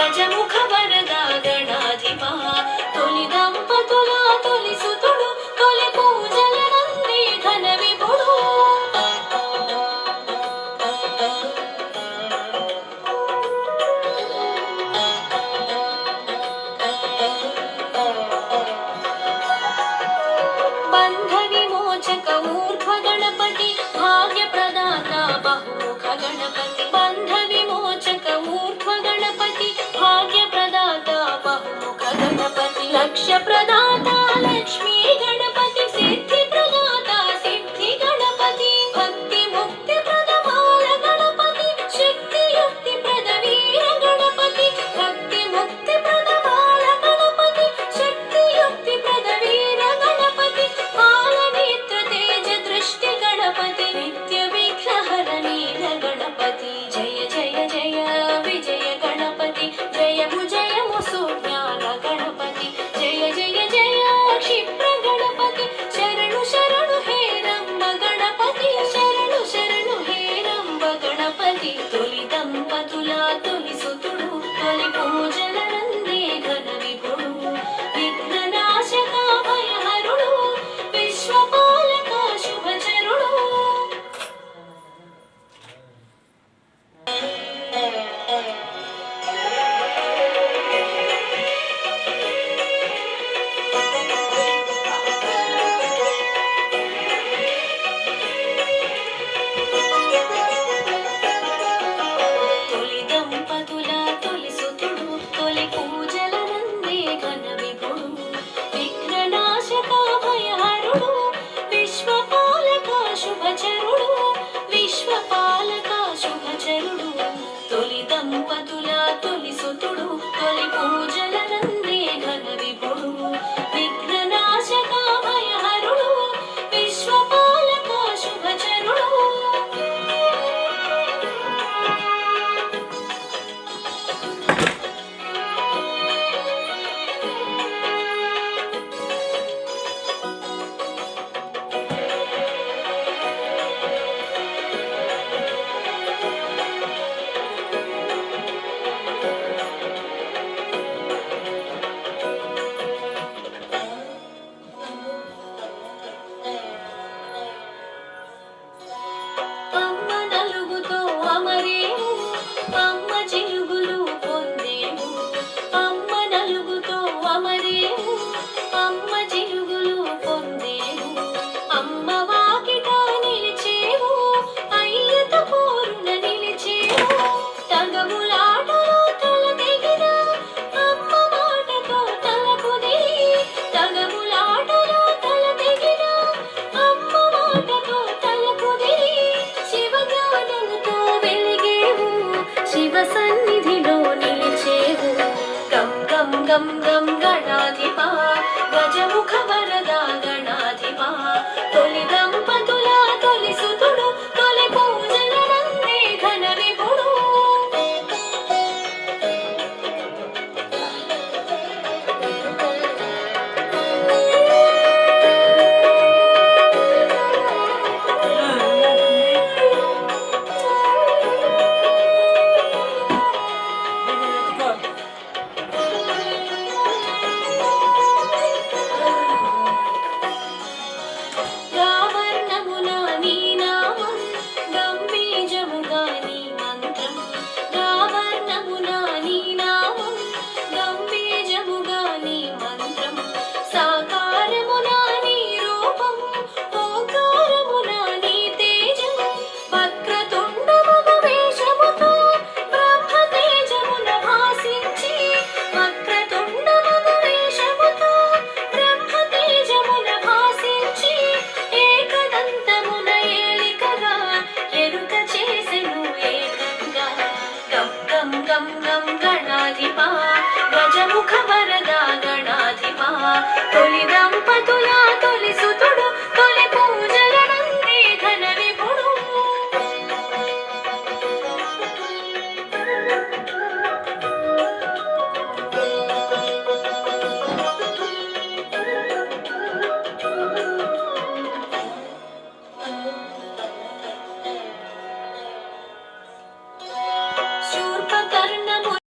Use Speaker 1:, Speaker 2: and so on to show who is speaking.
Speaker 1: గజముఖ వరద గణాధిప తొలి దంపతుల తొలి సుతుడు తొలి పూజల నంది ఘన విభుడు బంధ విమోచక ఊర్ధ్వ గణపతి భాగ్య ప్రదాత బహుముఖ గణపతి బంధ విమోచక ఊర్ధ్వ గణపతి భాగ్య ప్రదాత బహుముఖ గణపతి లక్ష్య ప్రదాత లక్ష్మీ గణపతి సిద్ధి ప్రదాత సిద్ధి గణపతి భక్తి ముక్తి ప్రదమాల గణపతి శక్తి యుక్తి ప్రద వీర గణపతి భక్తి ముక్తి ప్రదమాల గణపతి శక్తి యుక్తి ప్రద వీర గణపతి పాలనేత్ర తేజ దృష్టి గణపతి నిత్య విఘ్నహర నీల గణపతి జయ జయ జయ విజయ గణపతి జయము జయము సుజ్ఞాన గణపతి జయ జయ జయ క్షిప్ర గణపతి శరణు శరణు హే రంబ గణపతి శరణు శరణు హే రంబ గణపతి తొలి దంపతుల తొలి